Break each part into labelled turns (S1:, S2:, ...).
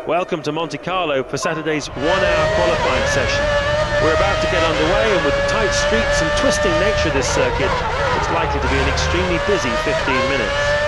S1: Welcome to Monte Carlo for Saturday's one-hour qualifying session. We're about to get underway, and with the tight streets and twisting nature of this circuit, it's likely to be an extremely busy 15 minutes.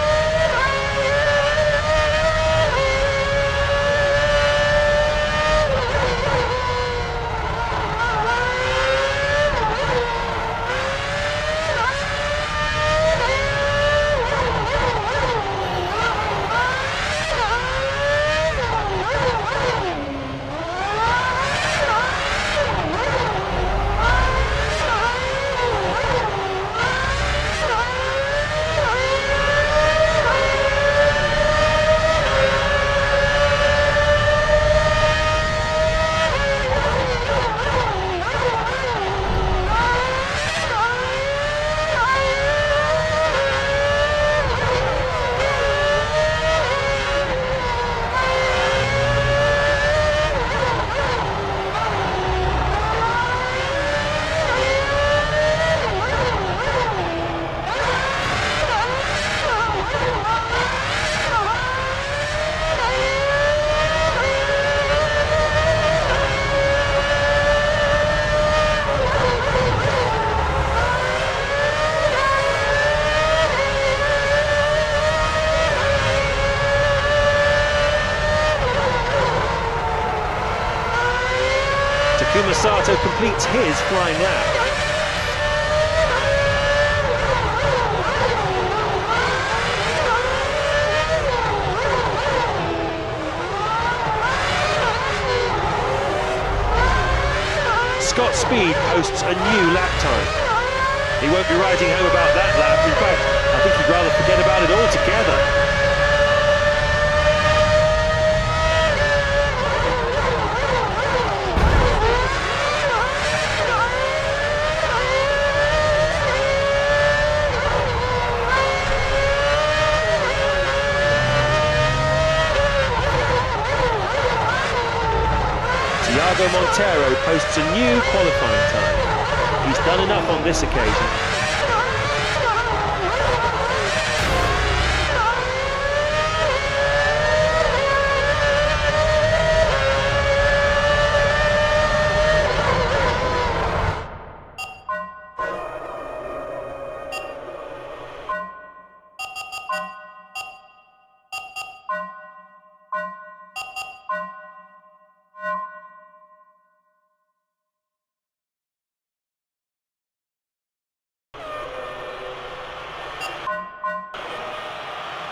S1: Sato completes his flying lap. Scott Speed posts a new lap time. He won't be writing home about that lap. In fact, I think he'd rather forget about it altogether. Montero posts a new qualifying time. He's done enough on this occasion.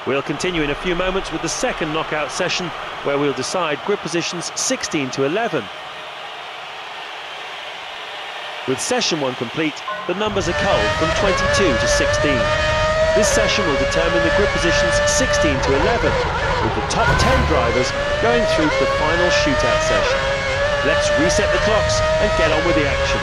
S1: We'll continue in a few moments with the second knockout session, where we'll decide grid positions 16 to 11. With session 1 complete, the numbers are culled from 22 to 16. This session will determine the grid positions 16 to 11, with the top 10 drivers going through to the final shootout session. Let's reset the clocks and get on with the action.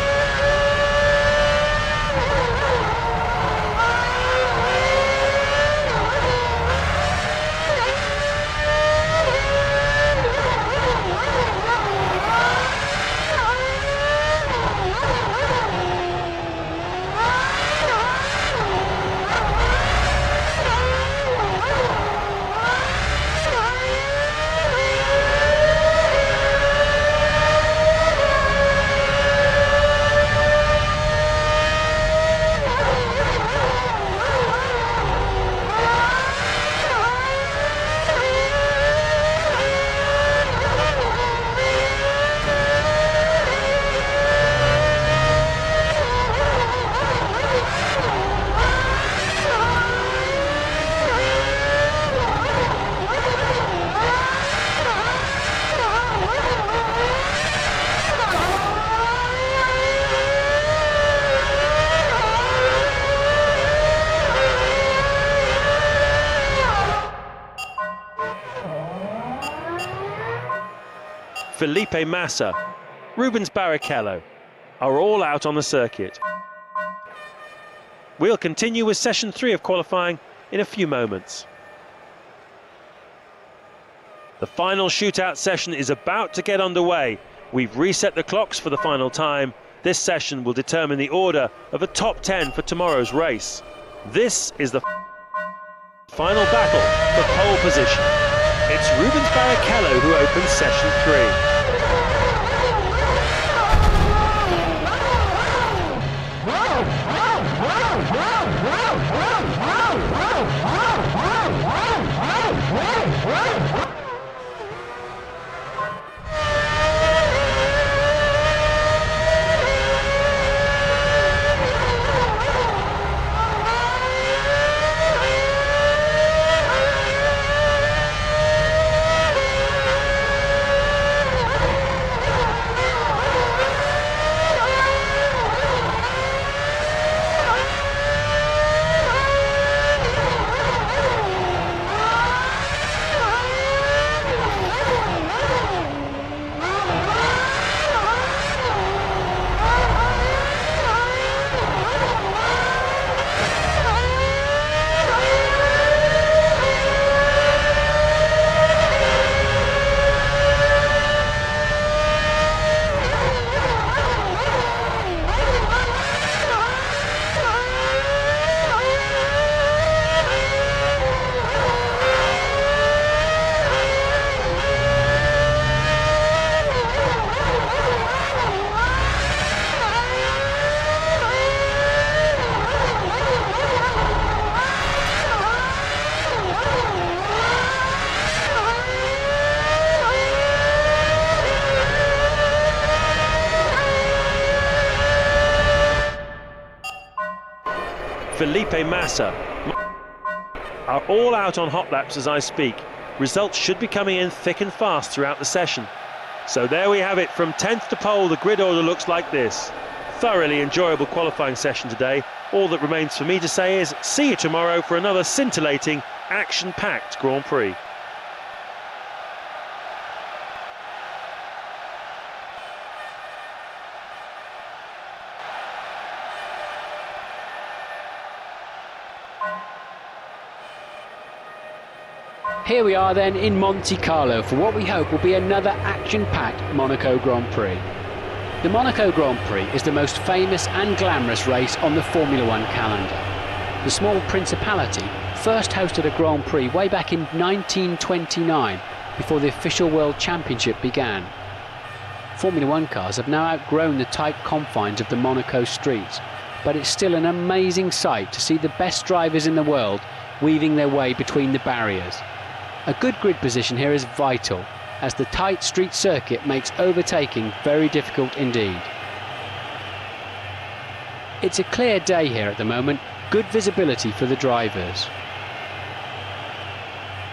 S1: Felipe Massa, Rubens Barrichello are all out on the circuit. We'll continue with session 3 of qualifying in a few moments. The final shootout session is about to get underway. We've reset the clocks for the final time. This session will determine the order of the top 10 for tomorrow's race. This is the final battle for pole position. It's Rubens Barrichello who opens session 3. Felipe Massa are all out on hot laps as I speak. Results should be coming in thick and fast throughout the session. So there we have it, from 10th to pole the grid order looks like this. Thoroughly enjoyable qualifying session today. All that remains for me to say is see you tomorrow for another scintillating, action-packed Grand Prix.
S2: Here we are then in Monte Carlo for what we hope will be another action-packed Monaco Grand Prix. The Monaco Grand Prix is the most famous and glamorous race on the Formula One calendar. The small principality first hosted a Grand Prix way back in 1929, before the official World Championship began. Formula One cars have now outgrown the tight confines of the Monaco streets, but it's still an amazing sight to see the best drivers in the world weaving their way between the barriers. A good grid position here is vital, as the tight street circuit makes overtaking very difficult indeed. It's a clear day here at the moment, good visibility for the drivers.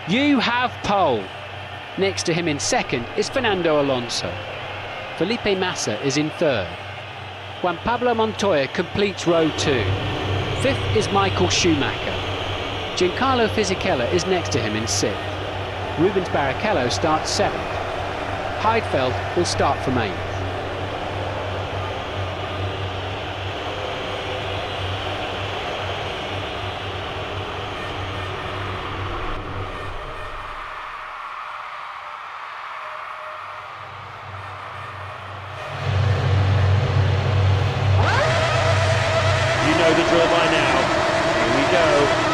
S2: You have pole. Next to him in second is Fernando Alonso. Felipe Massa is in third. Juan Pablo Montoya completes row 2. Fifth is Michael Schumacher. Giancarlo Fisichella is next to him in sixth. Rubens Barrichello starts 7th. Heidfeld will start from 8th.
S1: You know the drill by now. Here we go.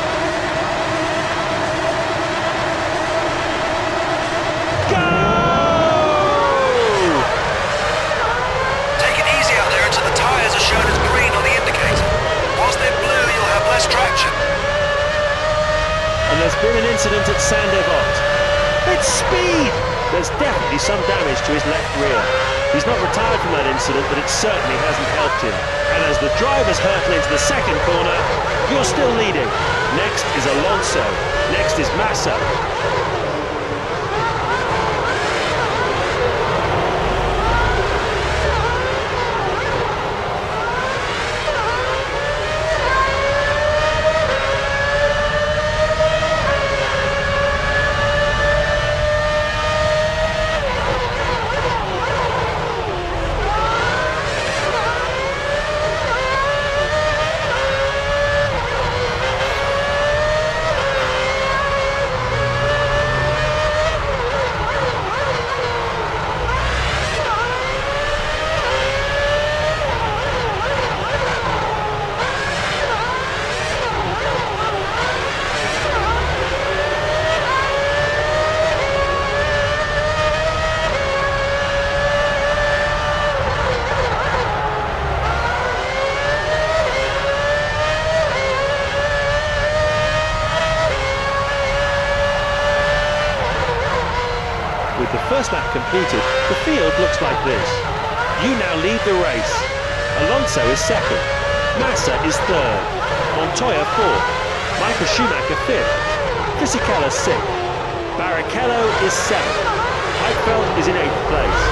S1: And there's been an incident at Saint-Devot. It's speed! There's definitely some damage to his left rear. He's not retired from that incident, but it certainly hasn't helped him. And as the drivers hurtle into the second corner, you're still leading. Next is Alonso. Next is Massa. With the first lap completed, the field looks like this. You now lead the race. Alonso is second. Massa is third. Montoya fourth. Michael Schumacher fifth. Fisichella sixth. Barrichello is seventh. Heidfeld is in eighth place.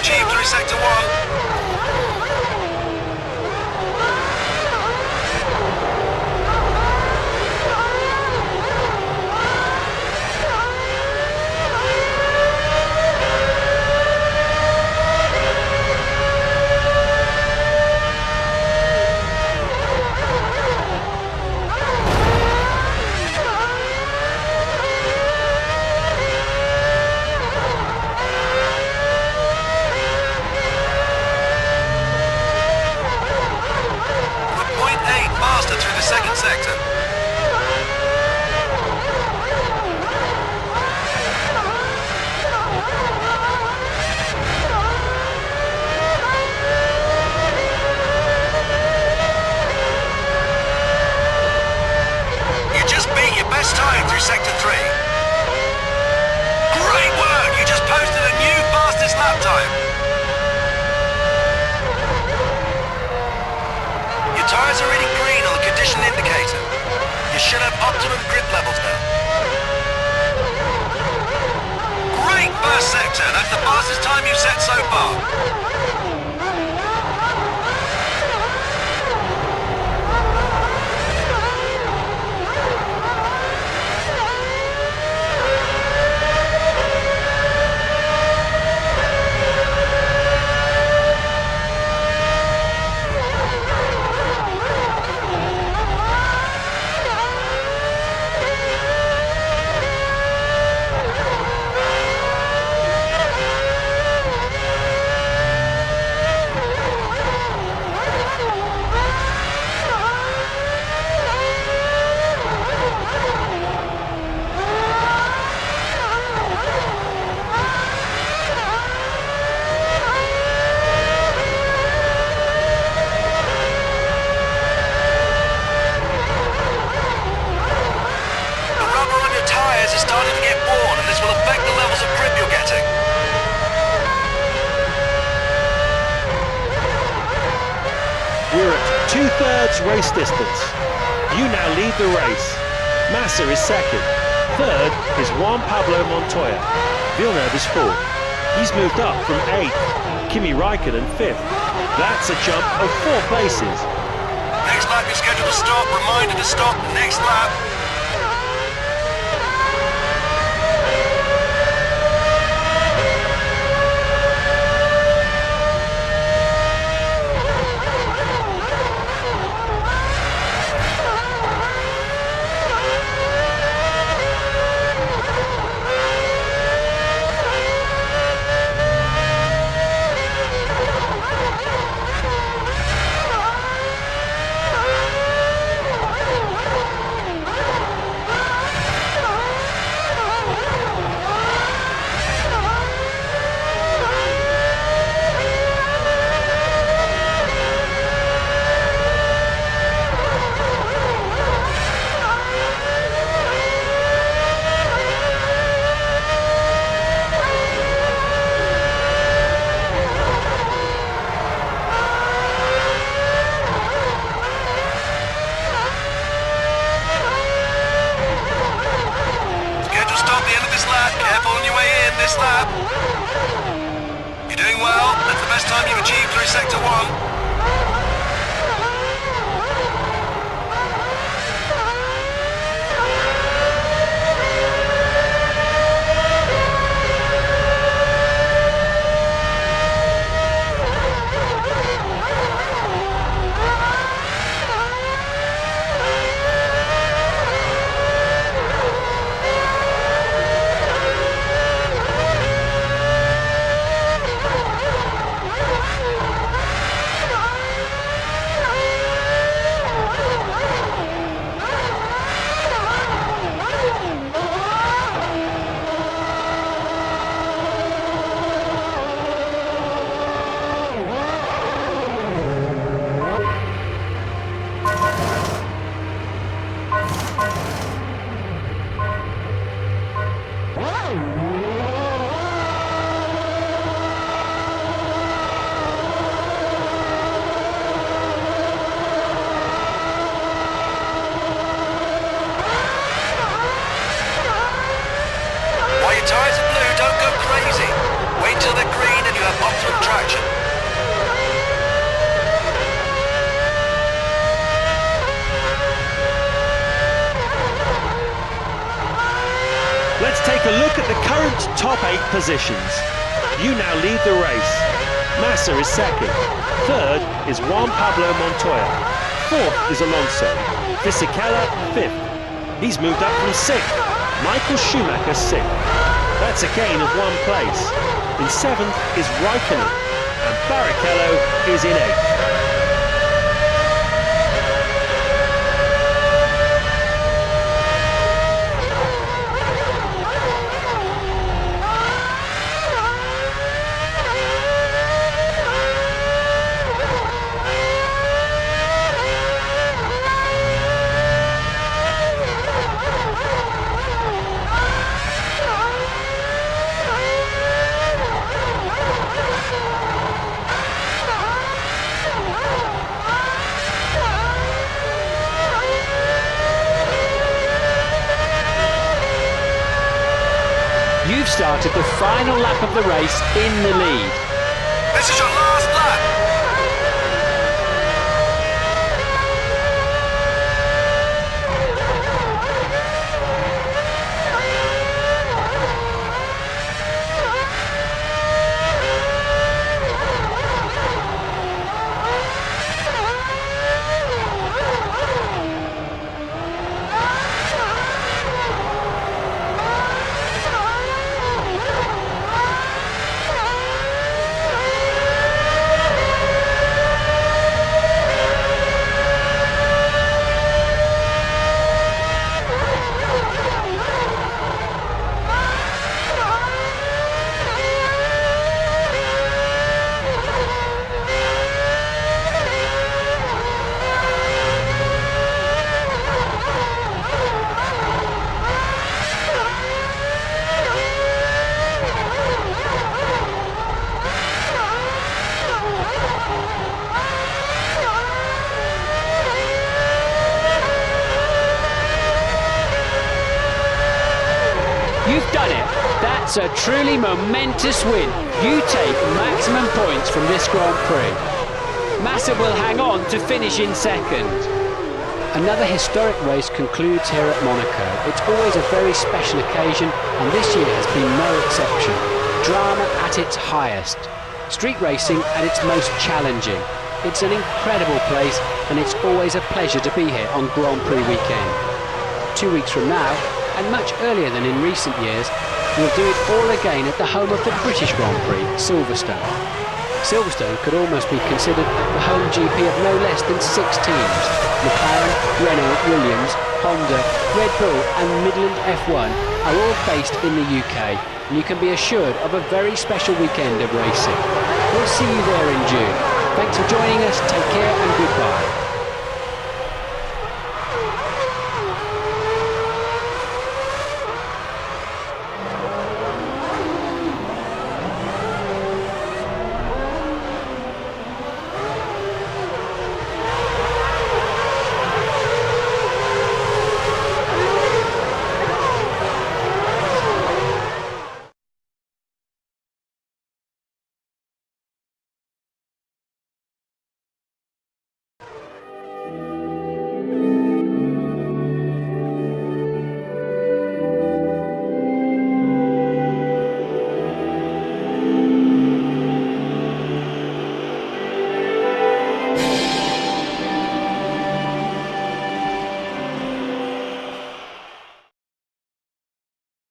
S3: Achieved through sector 1. Through the second sector. You just beat your best time through sector 3. Great work! You just posted a new fastest lap time. Your tyres are reading green on the condition indicator. You should have optimum grip levels now. Great first sector. That's the fastest time you've set so far. Is starting to get worn, and this will affect the levels of grip you're getting.
S1: We're at 2/3 race distance. You now lead the race. Massa is second. Third is Juan Pablo Montoya. Villeneuve is fourth. He's moved up from 8th. Kimi Raikkonen 5th. That's a jump of 4 places.
S3: Next lap is scheduled to stop. Reminder to stop next lap.
S1: look at the current top 8 positions. You now lead the race. Massa is second. Third is Juan Pablo Montoya. Fourth is Alonso. Fisichella fifth. He's moved up from sixth. Michael Schumacher sixth. That's a gain of 1 place. In seventh is Raikkonen. And Barrichello is in eighth.
S2: You've started the final lap of the race in the lead.
S3: This is your last lap.
S2: You've done it. That's a truly momentous win. You take maximum points from this Grand Prix. Massa will hang on to finish in second. Another historic race concludes here at Monaco. It's always a very special occasion, and this year has been no exception. Drama at its highest. Street racing at its most challenging. It's an incredible place, and it's always a pleasure to be here on Grand Prix weekend. 2 weeks from now, and much earlier than in recent years, we'll do it all again at the home of the British Grand Prix, Silverstone. Silverstone could almost be considered the home GP of no less than 6 teams. McLaren, Renault, Williams, Honda, Red Bull and Midland F1 are all based in the UK, and you can be assured of a very special weekend of racing. We'll see you there in June. Thanks for joining us, take care and goodbye.